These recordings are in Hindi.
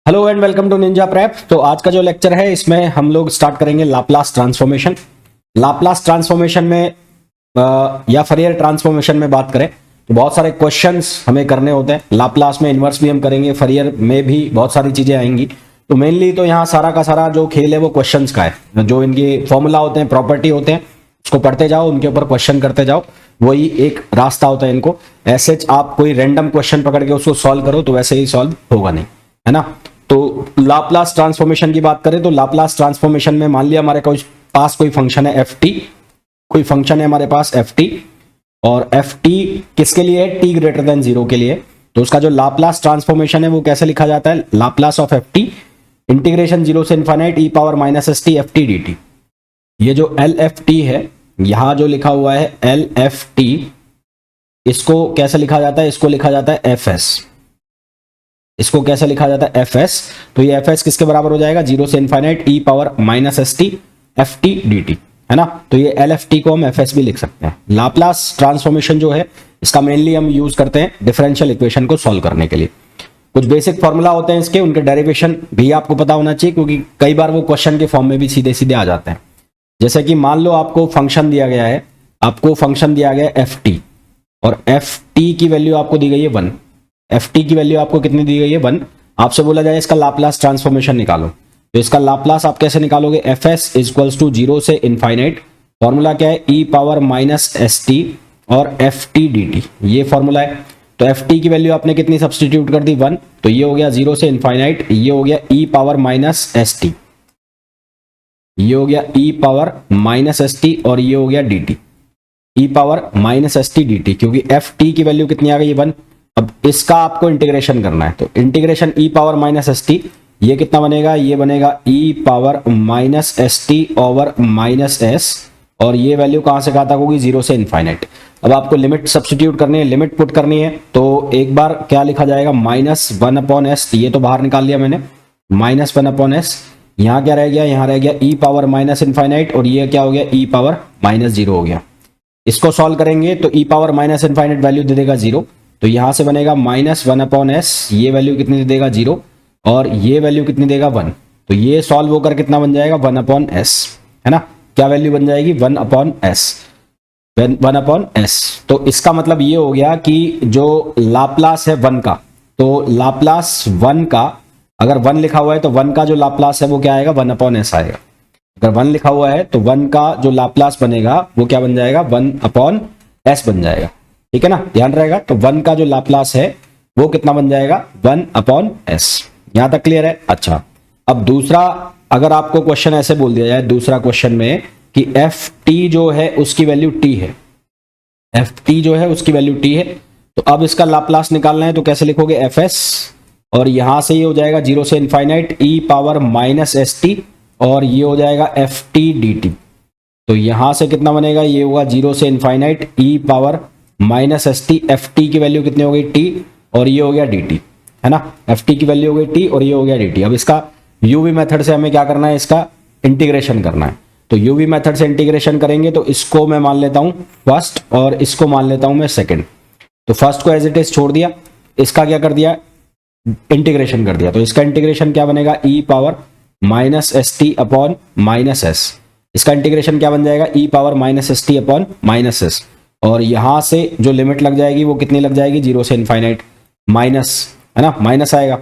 Hello and welcome to Ninja Prep. तो आज का जो लेक्चर है इसमें हम लोग स्टार्ट करेंगे लाप्लास ट्रांसफॉर्मेशन। लाप्लास ट्रांसफॉर्मेशन में या फरियर ट्रांसफॉर्मेशन में बात करें तो बहुत सारे क्वेश्चंस हमें करने होते हैं। लाप्लास में इन्वर्स भी हम करेंगे, फरियर में भी बहुत सारी चीजें आएंगी। तो मेनली तो यहाँ सारा का सारा जो खेल है वो क्वेश्चंस का है। जो इनके फॉर्मूला होते हैं, प्रॉपर्टी होते हैं, उसको पढ़ते जाओ, उनके ऊपर क्वेश्चन करते जाओ, वही एक रास्ता होता है इनको। ऐसे आप कोई रैंडम क्वेश्चन पकड़ के उसको सॉल्व करो तो वैसे ही सॉल्व होगा नहीं, है ना। तो लाप्लास ट्रांसफॉर्मेशन की बात करें तो लाप्लास ट्रांसफॉर्मेशन में मान लिया हमारे पास कोई फंक्शन है एफ टी, कोई फंक्शन है हमारे पास एफ टी, और एफ टी किसके लिए है? टी ग्रेटर देन 0 के लिए। तो उसका जो लाप्लास ट्रांसफॉर्मेशन है वो कैसे लिखा जाता है? Laplace of F T integration 0 से infinite E power minus S T F T D T. ये जो एल एफ टी है, यहां जो लिखा हुआ है एल एफ टी, इसको कैसे लिखा जाता है? इसको लिखा जाता है एफ एस। इसको कैसे लिखा जाता है? F S. तो ये एफ एस किसके बराबर हो जाएगा? 0 से infinite E power minus S T F T D T, है ना। तो ये एल एफ टी को हम एफ एस भी लिख सकते हैं। लाप्लास ट्रांसफॉर्मेशन जो है इसका मेनली हम यूज करते हैं डिफरेंशियल इक्वेशन को सॉल्व करने के लिए। कुछ बेसिक फॉर्मूला होते हैं इसके, उनके डेरिवेशन भी आपको पता होना चाहिए, क्योंकि कई बार वो क्वेश्चन के फॉर्म में भी सीधे सीधे आ जाते हैं। जैसे कि मान लो आपको फंक्शन दिया गया है, आपको फंक्शन दिया गया है एफ टी, और एफ टी की वैल्यू आपको दी गई है 1। एफ टी की वैल्यू आपको कितनी दी गई है? 1। आपसे बोला जाए इसका लाप्लास ट्रांसफॉर्मेशन निकालो, तो इसका लाप्लास आप कैसे निकालोगे? एफ एस इक्वल्स टू 0 से इनफाइनाइट, फॉर्मूला क्या है? E power minus S T और एफ टी डी टी, ये फॉर्मूला है। तो एफ टी की वैल्यू आपने कितनी सब्सटीट्यूट कर दी? 1। तो ये हो गया 0 से इनफाइनाइट, ये हो गया E power minus S T, ये हो गया E power minus S T, और ये हो गया D T, E power minus S T D T, क्योंकि एफ टी की वैल्यू कितनी आ गई? 1। अब इसका आपको इंटीग्रेशन करना है, तो integration E power minus S T, ये कितना बनेगा? ये बनेगा E power minus S T over minus S, और ये वैल्यू कहां से कहां तक होगी? 0 से इनफाइनाइट। अब आपको लिमिट सब्सटीट्यूट करनी है, लिमिट पुट करनी है, तो एक बार क्या लिखा जाएगा? -1 अपॉन एस, ये तो बाहर निकाल लिया मैंने, -1 अपॉन एस। यहाँ क्या रह गया? यहाँ रह गया ई पावर माइनस इनफाइनाइट, और ये क्या हो गया? ई पावर माइनस 0 हो गया। इसको सॉल्व करेंगे तो ई पावर माइनस इनफाइनाइट वैल्यू दे देगा 0, तो यहां से बनेगा -1 अपॉन एस, ये वैल्यू कितनी दे देगा? 0, और ये वैल्यू कितनी देगा? 1। तो ये सॉल्व होकर कितना बन जाएगा? 1 अपॉन एस, है ना। क्या वैल्यू बन जाएगी? 1 अपॉन एस, 1 अपॉन एस। तो इसका मतलब ये हो गया कि जो लाप्लास है 1 का, तो लाप्लास 1 का, अगर 1 लिखा हुआ है तो 1 का जो लाप्लास है वो क्या आएगा? 1 अपॉन एस आएगा। अगर 1 लिखा हुआ है तो 1 का जो लाप्लास बनेगा वो क्या बन जाएगा? 1 अपॉन एस बन जाएगा, ठीक है ना, ध्यान रहेगा। तो 1 का जो लाप्लास है वो कितना बन जाएगा? 1 अपॉन एस। यहां तक क्लियर है? अच्छा, अब दूसरा, अगर आपको क्वेश्चन ऐसे बोल दिया जाए दूसरा क्वेश्चन में कि एफ टी जो है उसकी वैल्यू टी है, एफ टी जो है उसकी वैल्यू टी है, तो अब इसका लाप्लास निकालना है, तो कैसे लिखोगे? एफ एस, और यहां से ये हो जाएगा 0 से infinite E power minus S T, और ये हो जाएगा एफ टी डी टी। तो यहां से कितना बनेगा? ये होगा 0 से infinite E power minus S T, F T की वैल्यू कितनी हो गई? टी, और ये हो गया डी टी, है ना। एफ टी की वैल्यू हो गई टी, और ये हो गया डी टी। अब इसका यूवी मेथड से हमें क्या करना है? इसका इंटीग्रेशन करना है। तो यूवी मेथड से इंटीग्रेशन करेंगे तो इसको मैं मान लेता हूं फर्स्ट, और इसको मान लेता हूं मैं सेकंड। तो फर्स्ट को एज इट इज छोड़ दिया, इसका क्या कर दिया? इंटीग्रेशन कर दिया। तो इसका इंटीग्रेशन क्या बनेगा? E power minus S T upon minus S. इसका इंटीग्रेशन क्या बन जाएगा? ई power minus S T upon minus S, और यहां से जो लिमिट लग जाएगी वो कितनी लग जाएगी? 0 से इनफाइनाइट माइनस, है ना, माइनस आएगा।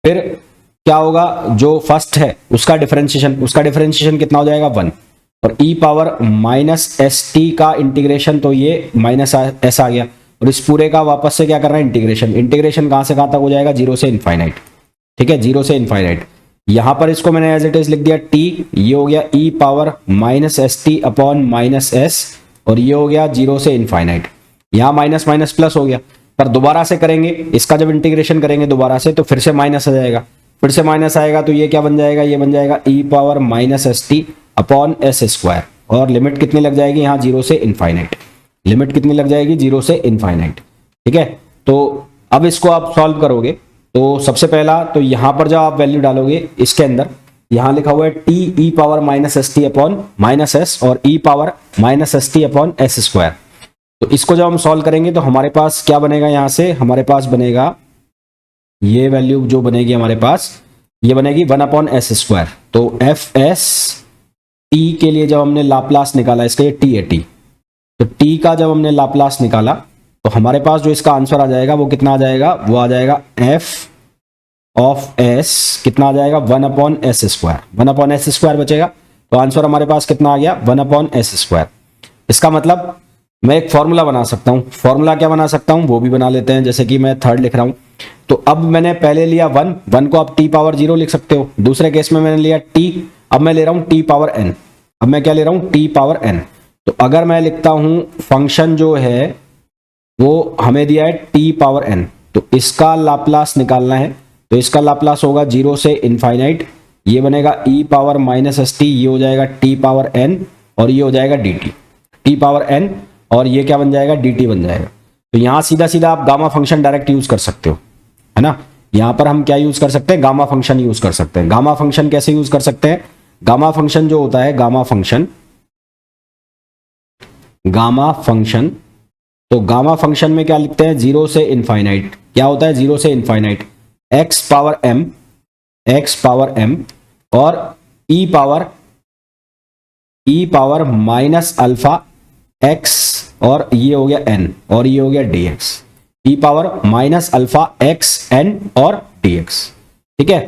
फिर क्या होगा? जो फर्स्ट है उसका डिफरेंशिएशन कितना हो जाएगा? 1, और ई पावर माइनस एस टी का इंटीग्रेशन, तो ये माइनस एस आ गया, और इस पूरे का वापस से क्या करना है? इंटीग्रेशन। इंटीग्रेशन कहां से कहां तक हो जाएगा? 0 से इनफाइनाइट, ठीक है, 0 से इनफाइनाइट। यहां पर इसको मैंने एज इट इज लिख दिया टी, ये हो गया E power minus S T upon minus S, और ये हो गया 0 से इनफाइनाइट। यहां माइनस माइनस प्लस हो गया, पर दोबारा से करेंगे, इसका जब इंटीग्रेशन करेंगे दोबारा से, तो फिर से माइनस आ जाएगा, फिर से माइनस आएगा, तो ये क्या बन जाएगा? ये बन जाएगा ई power minus S T upon S square, और लिमिट कितनी लग जाएगी? यहाँ 0 से इनफाइनाइट, लिमिट कितनी लग जाएगी? 0 से इनफाइनाइट, ठीक है। तो अब इसको आप सॉल्व करोगे, तो सबसे पहला तो यहां पर जब आप वैल्यू डालोगे इसके अंदर, यहां लिखा हुआ है T E power minus S T upon minus S, और ई power minus S T upon S square. तो इसको जब हम सॉल्व करेंगे तो हमारे पास क्या बनेगा? यहां से हमारे पास बनेगा ये वैल्यू जो बनेगी हमारे पास ये बनेगी 1/s²। तो एफ एस टी के लिए जब हमने लाप्लास निकाला इसका, ये टी है टी, तो टी का जब हमने लाप्लास निकाला तो हमारे पास जो इसका आंसर आ जाएगा वो कितना आ जाएगा, वो आ जाएगा एफ ऑफ एस कितना आ जाएगा 1/s²। 1/s² बचेगा, तो आंसर हमारे पास कितना आ गया 1/s²। इसका मतलब मैं एक फॉर्मूला बना सकता हूं। फॉर्मूला क्या बना सकता हूं वो भी बना लेते हैं। जैसे कि मैं थर्ड लिख रहा हूं, तो अब मैंने पहले लिया 1 को आप t⁻0 लिख सकते हो। दूसरे केस में मैंने लिया t, अब मैं ले रहा हूं t⁻n। अब मैं क्या ले रहा हूं t⁻n। तो अगर मैं लिखता हूं फंक्शन जो है वो हमें दिया है t⁻n, तो इसका लाप्लास निकालना है। तो इसका लाप्लास होगा 0 से इनफाइनाइट, ये बनेगा e⁻−st, ये हो जाएगा t⁻n और ये हो जाएगा dt, t⁻n और ये क्या बन जाएगा dt बन जाएगा। तो यहां सीधा सीधा आप गामा फंक्शन डायरेक्ट यूज कर सकते हो, है ना। यहां पर हम क्या यूज कर सकते हैं, गामा फंक्शन यूज कर सकते हैं। गामा फंक्शन कैसे यूज कर सकते हैं, गामा फंक्शन जो होता है गामा फंक्शन, तो गामा फंक्शन में क्या लिखते हैं 0 से इनफाइनाइट, क्या होता है 0 से इनफाइनाइट x पावर m और e power minus alpha x और ये हो गया n और ये हो गया dx, e power minus alpha x n और dx। ठीक है,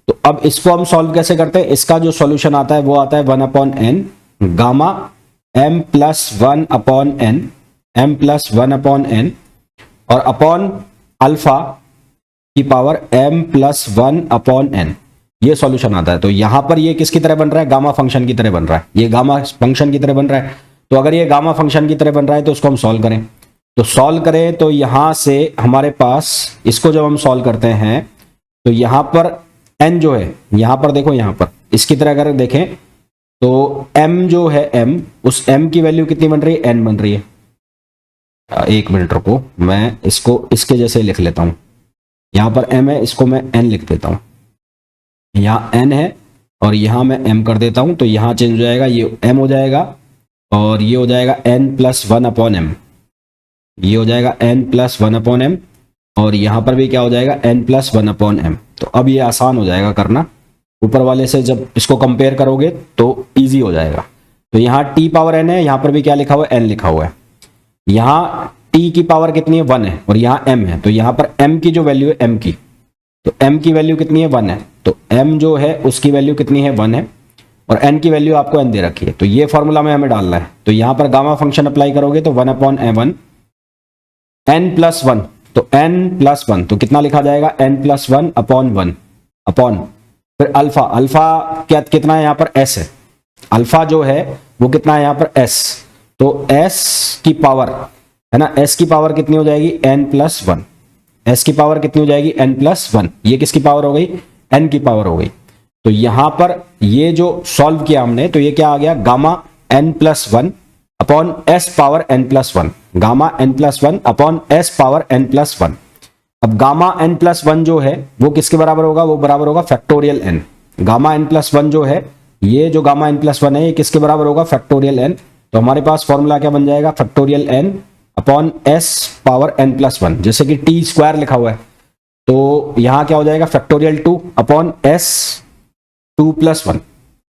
तो अब इसको हम सॉल्व कैसे करते हैं, इसका जो सॉल्यूशन आता है वो आता है 1/n gamma m plus 1/n और अपॉन अल्फा की पावर m प्लस 1/n, ये सॉल्यूशन आता है। तो यहां पर ये किसकी तरह बन रहा है, गामा फंक्शन की तरह बन रहा है, ये गामा फंक्शन की तरह बन रहा है। तो अगर ये गामा फंक्शन की तरह बन रहा है तो उसको हम सॉल्व करें, तो सॉल्व करें तो यहां से हमारे पास इसको जब हम सॉल्व करते हैं तो यहां पर n जो है, यहां पर देखो, यहां पर इसकी तरह अगर देखें तो m जो है m, उस m की वैल्यू कितनी बन रही है, n बन रही है। एक मिनट रुको, मैं इसको इसके जैसे लिख लेता हूं। यहां पर m है, इसको मैं n लिख देता हूं। यहां n है और यहां मैं m कर देता हूं, तो यहां चेंज हो जाएगा, ये m हो जाएगा और ये हो जाएगा n प्लस 1/m, ये हो जाएगा n प्लस 1/m और यहां पर भी क्या हो जाएगा n प्लस 1/m। तो अब ये आसान हो जाएगा करना, ऊपर वाले से जब इसको कंपेयर करोगे तो इजी हो जाएगा। तो यहाँ t⁻n है, यहाँ पर भी क्या लिखा हुआ है n लिखा हुआ है। यहाँ t की पावर कितनी है 1 है और यहाँ m है, तो यहाँ पर m की जो वैल्यू है m की, तो m की वैल्यू कितनी है 1 है, तो m जो है उसकी वैल्यू कितनी है 1 है और n की वैल्यू आपको n दे रखी है। तो ये फॉर्मूला में हमें डालना है। तो यहाँ पर गामा फंक्शन अप्लाई करोगे तो 1/n n प्लस 1, तो n प्लस 1 तो कितना लिखा जाएगा n प्लस 1/1 अपॉन फिर अल्फा, अल्फा क्या कितना है यहाँ पर s है, अल्फा जो है वो कितना है यहाँ पर s, तो s की पावर है ना, s की पावर कितनी हो जाएगी n प्लस 1, s की पावर कितनी हो जाएगी n प्लस 1, ये किसकी पावर हो गई n की पावर हो गई। तो यहां पर ये जो सॉल्व किया हमने तो ये क्या आ गया gamma n plus 1 upon s power n plus 1, gamma n plus 1 upon s power n plus 1। अब गामा n प्लस 1 जो है वो किसके बराबर होगा, वो बराबर होगा factorial n। Gamma n plus 1 जो है, ये जो गामा n प्लस 1 है ये किसके बराबर होगा फैक्टोरियल n। तो हमारे पास फॉर्मूला क्या बन जाएगा factorial n upon s power n plus 1, जैसे कि t स्क्वायर लिखा हुआ है तो यहां क्या हो जाएगा फैक्टोरियल 2 अपॉन s 2 प्लस 1,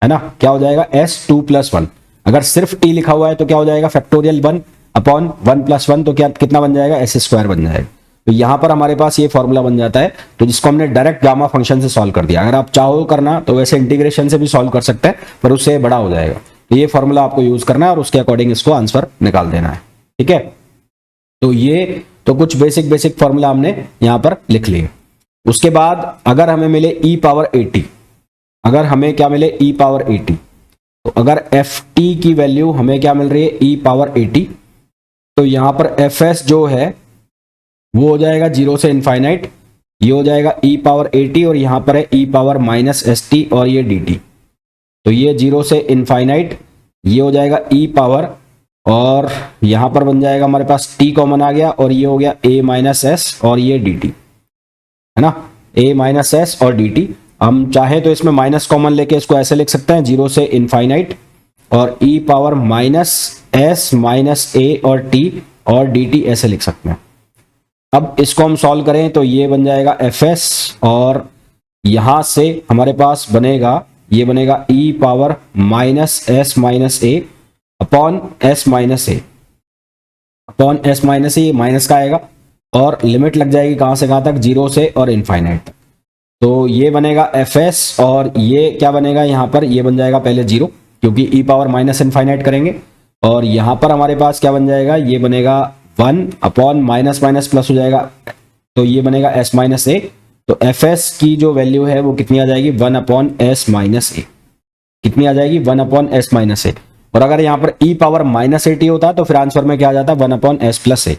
है ना, क्या हो जाएगा s 2 प्लस 1। अगर सिर्फ t लिखा हुआ है तो क्या हो जाएगा फैक्टोरियल 1 अपॉन 1 प्लस 1, तो क्या कितना बन जाएगा s² बन जाएगा। तो यहां पर हमारे पास ये फॉर्मूला बन जाता है, तो जिसको हमने डायरेक्ट गामा फंक्शन से सॉल्व कर दिया। अगर आप चाहो करना तो वैसे इंटीग्रेशन से भी सॉल्व कर सकते हैं, पर उससे बड़ा हो जाएगा। तो ये फॉर्मूला आपको यूज करना है और उसके अकॉर्डिंग इसको आंसर निकाल देना है। ठीक है, तो ये तो कुछ बेसिक फॉर्मूला हमने यहां पर लिख लिए। उसके बाद अगर हमें मिले e पावर 80, अगर हमें क्या मिले e पावर 80, तो अगर ft की वैल्यू हमें क्या मिल रही है e पावर 80, तो यहां पर fs जो है वो हो जाएगा 0 से इनफाइनाइट, ये हो जाएगा e पावर 80 और यहां पर है e पावर माइनस st और ये dt। तो ये 0 से इनफाइनाइट, ये हो जाएगा e पावर और यहां पर बन जाएगा हमारे पास t कॉमन आ गया और ये हो गया a माइनस s और ये dt, है ना, a माइनस s और dt। हम चाहे तो इसमें माइनस कॉमन लेके इसको ऐसे लिख सकते हैं 0 से इनफाइनाइट और e power minus s minus a और t और dt ऐसे लिख सकते हैं। अब इसको हम सॉल्व करें तो ये बन जाएगा fs और यहां से हमारे पास बनेगा, ये बनेगा E power minus s minus ए अपॉन एस माइनस ए अपॉन एस माइनस ए, ये माइनस का आएगा और लिमिट लग जाएगी कहां से कहां तक, जीरो से और इनफाइनाइट तक। तो ये बनेगा एफ एस और ये क्या बनेगा यहां पर, ये बन जाएगा पहले जीरो क्योंकि ई पावर माइनस इनफाइनाइट करेंगे, और यहां पर हमारे पास क्या बन जाएगा, ये बनेगा one upon minus minus plus हो जाएगा, तो ये बनेगा एस माइनस ए। तो एफ एस की जो वैल्यू है वो कितनी आ जाएगी, वन अपॉन एस माइनस ए, कितनी आ जाएगी, वन अपॉन एस माइनस ए। और अगर यहाँ पर e power minus a T होता तो फिर आंसर में क्या आ जाता, वन अपॉन एस प्लस ए,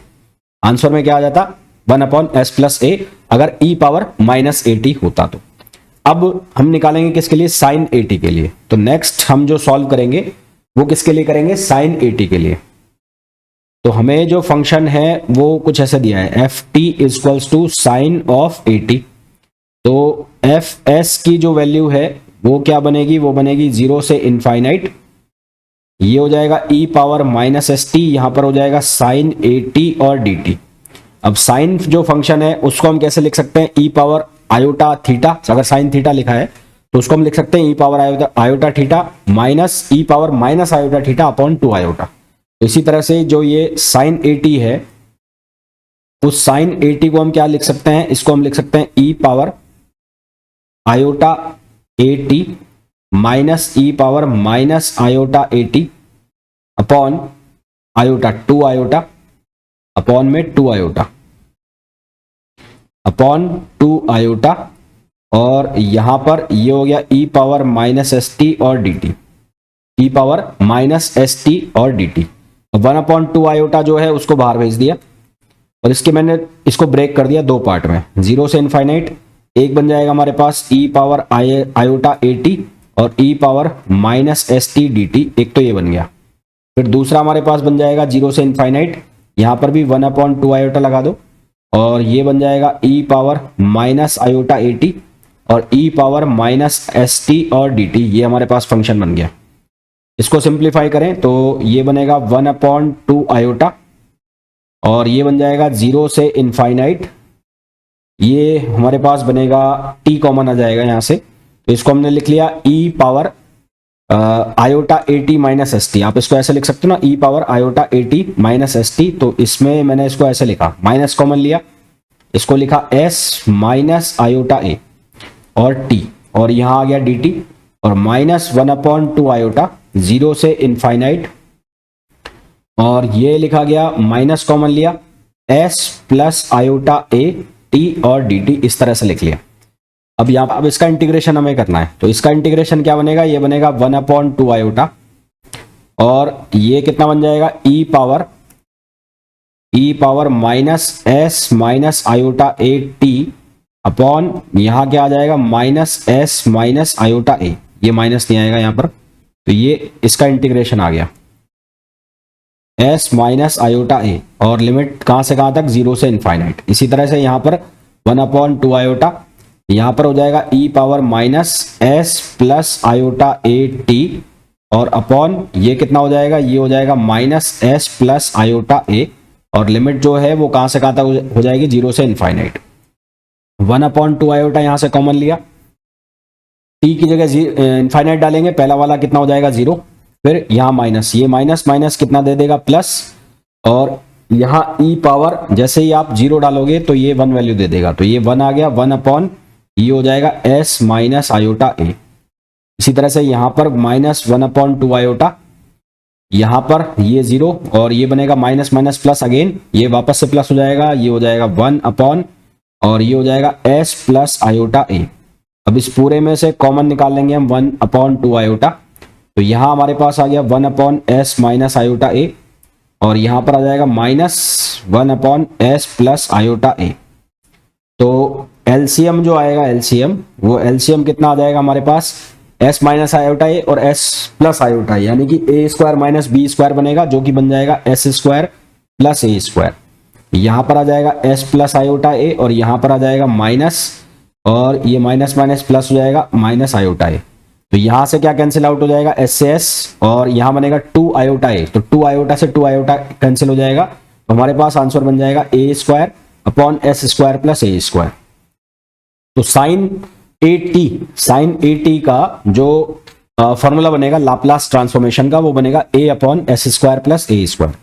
आंसर में क्या आ जाता, वन अपॉन एस प्लस ए, अगर ई पावर माइनस ए टी होता तो। अब हम निकालेंगे किसके लिए, साइन ए टी के लिए। तो नेक्स्ट हम जो सॉल्व करेंगे वो किसके लिए करेंगे, साइन ए टी के लिए। तो हमें जो फंक्शन है वो कुछ ऐसे दिया है, F T equals to sine of A T. तो एफ एस की जो वैल्यू है वो क्या बनेगी, वो बनेगी जीरो से इनफाइनाइट, ये हो जाएगा ई पावर माइनस एस टी, यहां पर हो जाएगा साइन ए टी और डी टी। अब साइन जो फंक्शन है उसको हम कैसे लिख सकते हैं, ई पावर आयोटा थीटा, अगर साइन थीटा लिखा है तो उसको हम लिख सकते हैं E power iota theta minus E power minus iota theta upon two iota. तो इसी तरह से जो ये साइन ए टी है, उस साइन ए टी को हम क्या लिख सकते हैं, इसको हम लिख सकते हैं E power iota A T minus E power minus iota A T upon iota two iota upon में two iota upon two iota, और यहां पर ये हो गया E power minus S T और D T, E power minus S T और D T. One upon two iota जो है उसको बाहर भेज दिया और इसके मैंने इसको ब्रेक कर दिया दो पार्ट में, जीरो से इनफाइनाइट। एक बन जाएगा हमारे पास e power iota A T और ई power minus S T D t, एक तो ये बन गया। फिर दूसरा हमारे पास बन जाएगा जीरो से इनफाइनाइट, यहां पर भी वन अपॉन टू आयोटा लगा दो और ये बन जाएगा ई power minus iota A T और ई पावर माइनस एस टी और डी टी, ये हमारे पास फंक्शन बन गया। इसको सिंप्लीफाई करें तो ये बनेगा वन अपॉन टू आयोटा और ये बन जाएगा जीरो से इनफाइनाइट, ये हमारे पास बनेगा टी कॉमन आ जाएगा यहां से, तो इसको हमने लिख लिया e power iota A T minus S t. आप इसको ऐसे लिख सकते हो ना, e power iota A T minus S t. तो इसमें मैंने इसको ऐसे लिखा, माइनस कॉमन लिया, इसको लिखा एस माइनस आयोटा ए और टी, और यहां आ गया डी टी और minus one upon two iota zero से इनफाइनाइट, और ये लिखा गया माइनस कॉमन लिया S plus iota A T और डी टी, इस तरह से लिख लिया। अब यहाँ अब इसका इंटीग्रेशन हमें करना है, तो इसका इंटीग्रेशन क्या बनेगा, ये बनेगा वन अपॉन टू आयोटा और ये कितना बन जाएगा, ई power minus s minus iota A T upon यहां क्या आ जाएगा, minus s minus iota a, ये माइनस नहीं आएगा यहां पर, तो ये इसका इंटीग्रेशन आ गया एस माइनस आयोटा ए और लिमिट कहां से कहां तक, जीरो से इनफाइनाइट। इसी तरह से यहां पर वन अपॉन टू आयोटा, यहां पर हो जाएगा ई power minus s plus iota A T और अपॉन ये कितना हो जाएगा, ये हो जाएगा minus s plus iota a और लिमिट जो है वो कहां से कहां तक हो जाएगी, जीरो से infinite. One upon two iota यहां से कॉमन लिया, टी की जगह इनफाइनाइट डालेंगे, पहला वाला कितना हो जाएगा जीरो, फिर यहां माइनस, ये माइनस माइनस कितना दे देगा प्लस, और यहां ई पावर जैसे ही आप जीरो डालोगे तो ये वन वैल्यू दे देगा, तो ये वन आ गया, वन अपॉन ये हो जाएगा एस माइनस आयोटा ए। इसी तरह से यहां पर minus one upon two iota, यहां पर ये जीरो और ये बनेगा माइनस माइनस प्लस अगेन, ये वापस से प्लस हो जाएगा, ये हो जाएगा वन अपॉन और ये हो जाएगा एस प्लस आयोटा ए। अब इस पूरे में से कॉमन निकाल लेंगे हम वन अपॉन टू आयोटा, तो यहां हमारे पास आ गया one upon s minus iota a और यहां पर आ जाएगा minus one upon s plus iota a. तो एलसीएम जो आएगा, एलसीएम कितना आ जाएगा हमारे पास, एस माइनस आयोटा ए और एस प्लस आयोटा ए, यानी कि a square minus b square बनेगा जो कि बन जाएगा s square plus a square. यहां पर आ जाएगा एस प्लस आयोटा ए और यहां पर आ जाएगा माइनस और ये माइनस माइनस प्लस हो जाएगा माइनस आयोटा ए। तो यहां से क्या कैंसिल आउट हो जाएगा, एस से एस, और यहां बनेगा टू आयोटा ए, तो टू आयोटा से टू आयोटा कैंसिल हो जाएगा, तो हमारे पास आंसर बन जाएगा a square upon S square plus a square. तो साइन ए टी, साइन ए टी का जो फॉर्मूला बनेगा लाप्लास ट्रांसफॉर्मेशन का, वो बनेगा a upon S square plus a square.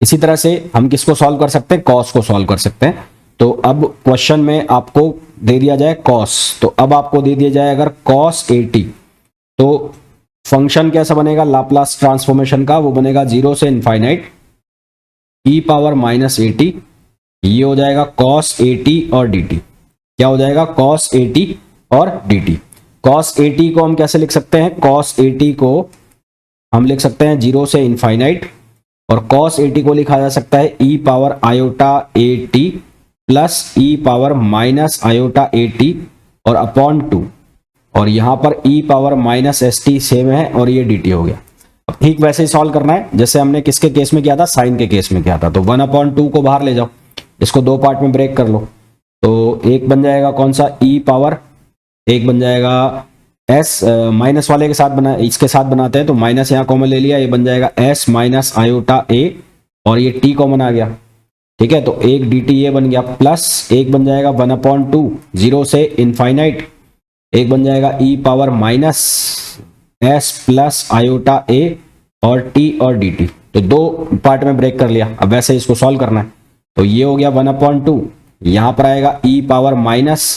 इसी तरह से हम किसको सॉल्व कर सकते हैं, कॉस को सॉल्व कर सकते हैं। तो अब क्वेश्चन में आपको दे दिया जाए कॉस, तो अब आपको दे दिया जाए अगर कॉस ए टी, तो फंक्शन कैसा बनेगा लाप्लास ट्रांसफॉर्मेशन का, वो बनेगा 0 से infinite E power minus a T, ये हो जाएगा कॉस ए टी और डी टी। क्या हो जाएगा, कॉस ए टी और D T. Cos A T को हम कैसे लिख सकते हैं, कॉस ए टी को हम लिख सकते हैं 0 से इनफाइनाइट, और कॉस ए टी को लिखा जा सकता है e power iota A t plus e power minus iota A T और अपॉन 2, और यहां पर e power minus S t same है और ये डी टी हो गया। अब ठीक वैसे ही सॉल्व करना है जैसे हमने किसके केस में किया था, साइन के केस में किया था। तो 1/2 को बाहर ले जाओ, इसको दो पार्ट में ब्रेक कर लो। तो एक बन जाएगा कौन सा, ई पावर, एक बन जाएगा एस, माइनस वाले के साथ बना, इसके साथ बनाते हैं तो माइनस यहाँ कॉमन ले लिया, ये बन जाएगा एस माइनस आयोटा ए, और ये टी कॉमन आ गया। ठीक है, तो एक डी टी ये बन गया, प्लस एक बन जाएगा 1/2 0 से इनफाइनाइट, एक बन जाएगा ई power minus s plus iota a और टी और डी टी। तो दो पार्ट में ब्रेक कर लिया। अब वैसे इसको सॉल्व करना है, तो ये हो गया 1/2, यहां पर आएगा e power minus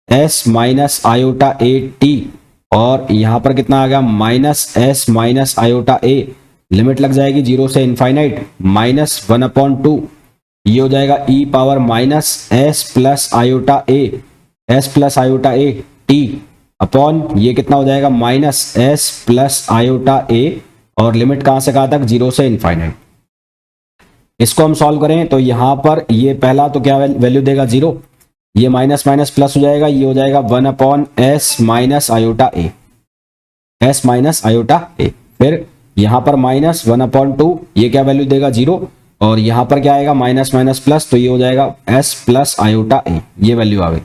s minus iota A T, और यहां पर कितना आ गया, minus s minus iota a, limit लग जाएगी 0 से इनफाइनाइट माइनस 1/2, ये हो जाएगा ई power minus s plus iota a, s plus iota A T upon ये कितना हो जाएगा, minus s plus iota a, और लिमिट कहां से कहां तक, 0 से इनफाइनाइट। इसको हम सॉल्व करें तो यहां पर ये पहला तो क्या वैल्यू देगा, 0, ये माइनस माइनस प्लस हो जाएगा, ये हो जाएगा 1/s minus iota a, S minus iota ए। फिर यहां पर माइनस 1/2, ये क्या वैल्यू देगा, 0, और यहां पर क्या आएगा, माइनस माइनस प्लस, तो ये हो जाएगा एस प्लस आयोटा ए, ये वैल्यू आ गई।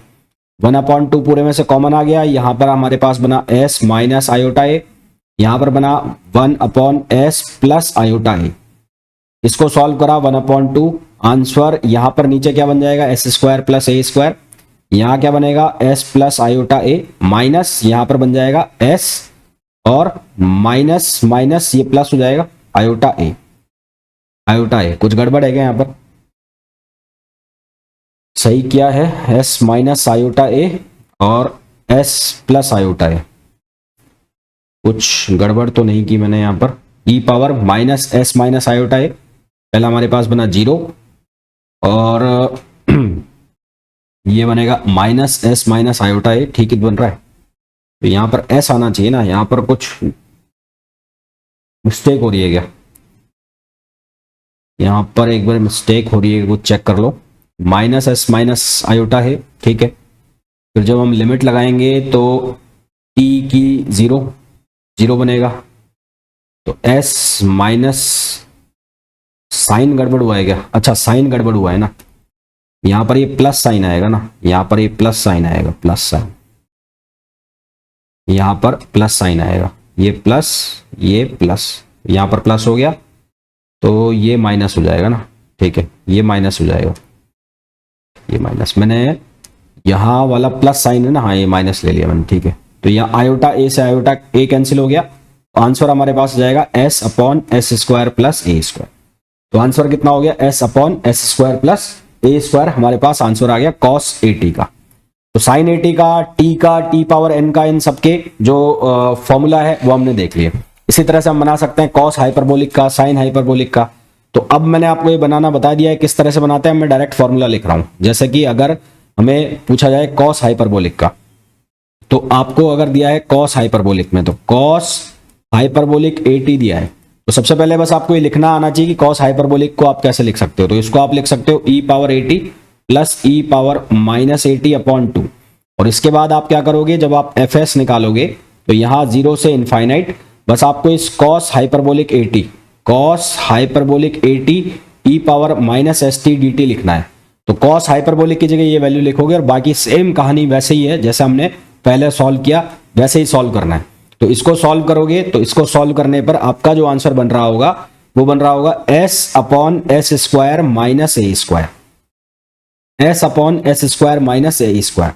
1/2 पूरे में से कॉमन आ गया, यहां पर हमारे पास बना एस माइनस आयोटा ए, यहां पर बना 1/s प्लस आयोटा ए। इसको सॉल्व करा 1/2, आंसर यहां पर नीचे क्या बन जाएगा, s square plus a square, यहां क्या बनेगा, एस प्लस आयोटा ए, माइनस यहां पर बन जाएगा एस, और माइनस माइनस ये प्लस हो जाएगा आयोटा ए, आयोटा ए। कुछ गड़बड़ है क्या यहां पर, सही क्या है, एस माइनस आयोटा ए और एस प्लस आयोटा ए, कुछ गड़बड़ तो नहीं की मैंने यहां पर। E power minus s minus iota a, पहला हमारे पास बना 0, और ये बनेगा minus s minus iota a, ठीक ही बन रहा है। तो यहां पर एस आना चाहिए ना, यहां पर कुछ मिस्टेक हो रही है क्या, यहां पर एक बार मिस्टेक हो रही है, कुछ चेक कर लो। माइनस एस माइनस आयोटा है, ठीक है। फिर जब हम लिमिट लगाएंगे तो टी की 0 बनेगा, तो एस माइनस, साइन गड़बड़ हुआ है क्या, अच्छा साइन गड़बड़ हुआ है ना, यहां पर ये प्लस साइन आएगा ना, यहां पर ये प्लस साइन आएगा, प्लस साइन, यहां पर प्लस साइन आएगा, ये प्लस ये प्लस, यहां पर प्लस हो गया तो ये माइनस हो जाएगा ना, ठीक है, ये माइनस हो जाएगा, ये माइनस, मैंने यहां वाला प्लस साइन है ना, हाँ ये माइनस ले लिया मैंने, ठीक है। तो यहाँ आयोटा ए से आयोटा ए कैंसिल हो गया, आंसर हमारे पास जाएगा s upon S square plus a square. तो आंसर कितना हो गया, s upon S square plus a square, हमारे पास आंसर आ गया कॉस ए टी का। तो साइन ए टी का टी पावर एन का, इन सबके जो फॉर्मूला है वो हमने देख लिया। इसी तरह से हम बना सकते हैं कॉस हाइपरबोलिक का, साइन हाइपरबोलिक का। तो अब मैंने आपको ये बनाना बता दिया है किस तरह से बनाते हैं, मैं डायरेक्ट फॉर्मूला लिख रहा हूं। जैसे कि अगर हमें पूछा जाए कॉस हाइपरबोलिक का, तो आपको अगर दिया है कॉस हाइपरबोलिक में, तो कॉस हाइपरबोलिक ए टी दिया है, तो सबसे पहले बस आपको ये लिखना आना चाहिए कि कॉस हाइपरबोलिक को आप कैसे लिख सकते हो। तो इसको आप लिख सकते हो e power a t plus e power minus a T upon 2, और इसके बाद आप क्या करोगे, जब आप एफ एस निकालोगे तो यहां 0 से इनफाइनाइट, बस आपको इस cos hyperbolic A T, cos hyperbolic A T E power minus S T D T लिखना है। तो कॉस हाइपरबोलिक की जगह ये वैल्यू लिखोगे, और बाकी सेम कहानी वैसे ही है जैसे हमने पहले सॉल्व किया, वैसे ही सॉल्व करना है। तो इसको सॉल्व करोगे, तो इसको सॉल्व करने पर आपका जो आंसर बन रहा होगा वो बन रहा होगा s upon S square minus a square, s upon S square minus a square.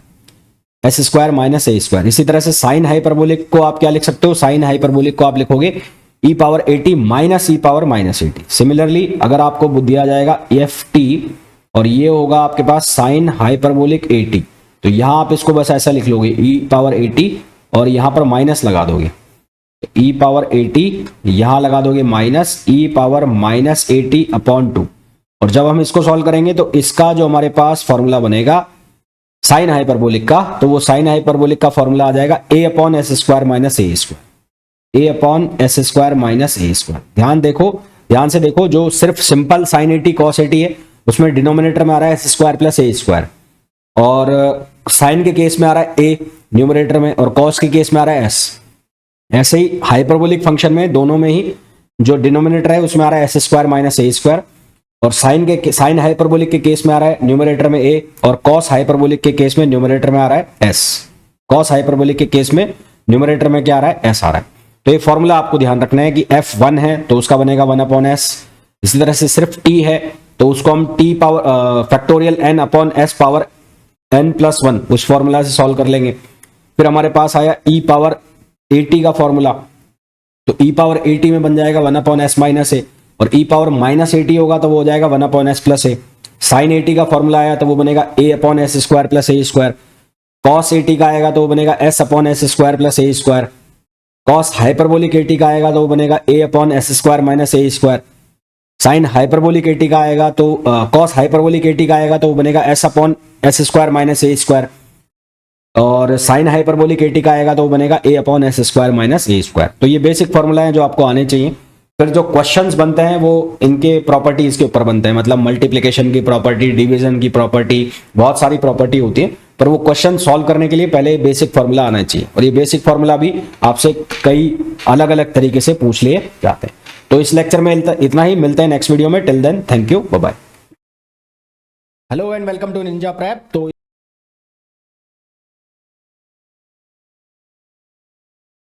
S square minus a square. इसी तरह से साइन हाइपरबोलिक को आप क्या लिख सकते हो, साइन हाइपरबोलिक को आप लिखोगे ई power 80 minus E power minus 80। Similarly अगर आपको दिया जाएगा एफ टी और ये होगा आपके पास साइन हाइपरबोलिक 80, तो यहां आप इसको बस ऐसा लिख लोगे ई पावर 80 और यहां पर माइनस लगा दोगे, ई पावर 80 यहां लगा दोगे minus E power minus 80 upon 2। और जब हम इसको सॉल्व करेंगे तो इसका जो हमारे पास फॉर्मूला बनेगा साइन हाइपरबोलिक का, तो वो साइन हाइपरबोलिक का फॉर्मूला आ जाएगा ए upon S square minus a square, A upon S square minus a square. ध्यान से देखो, जो सिर्फ सिंपल साइन 80 कॉस 80 है उसमें डिनोमिनेटर में आ रहा है S square plus a square, और साइन के केस में आ रहा है ए न्यूमरेटर में और कॉस के केस में आ रहा है एस। ऐसे ही हाइपरबोलिक फंक्शन में दोनों में ही जो डिनोमिनेटर है उसमें आ रहा है S square minus a square, और साइन हाइपरबोलिक के केस में आ रहा है न्यूमरेटर में ए, और कॉस हाइपरबोलिक के केस में न्यूमरेटर में आ रहा है एस। कॉस हाइपरबोलिक के केस में न्यूमरेटर में क्या आ रहा है, एस आ रहा है। तो ये फॉर्मूला आपको ध्यान रखना है कि f1 है तो उसका बनेगा 1 अपॉन एस। इसी तरह से सिर्फ t है तो उसको हम t power factorial n upon S power n plus 1 उस फॉर्मूला से सॉल्व कर लेंगे। फिर हमारे पास आया e पावर 80 का फॉर्मूला, तो e पावर 80 में बन जाएगा 1 अपॉन एस माइनस ए, और e पावर माइनस 80 होगा तो वो हो जाएगा 1 upon s plus a. Sine 80 का फॉर्मूला आया तो वो बनेगा a upon S square plus a square. Cos 80 का आएगा तो वो बनेगा s upon S square plus a square. Cos hyperbolic 80 का आएगा तो वो बनेगा a upon S square minus a square. Sine hyperbolic 80 का आएगा तो कॉस हाइपरबोलिक 80 का आएगा तो वो बनेगा s upon S square minus a square, और साइन हाइपरबोलिक 80 का आएगा तो वो बनेगा a upon S square minus a square. तो ये बेसिक फॉर्मूला है जो आपको आने चाहिए। फिर जो क्वेश्चंस बनते हैं वो इनके प्रॉपर्टीज के ऊपर बनते हैं, मतलब मल्टीप्लिकेशन की प्रॉपर्टी, डिवीजन की प्रॉपर्टी, बहुत सारी प्रॉपर्टी होती है, पर वो क्वेश्चन सॉल्व करने के लिए पहले बेसिक फॉर्मूला आना चाहिए, और ये बेसिक फॉर्मूला भी आपसे कई अलग अलग तरीके से पूछ लिए जाते हैं। तो इस लेक्चर में इतना ही, मिलते हैं नेक्स्ट वीडियो में। Till then thank you, bye bye. Hello and welcome to Ninja Prep. तो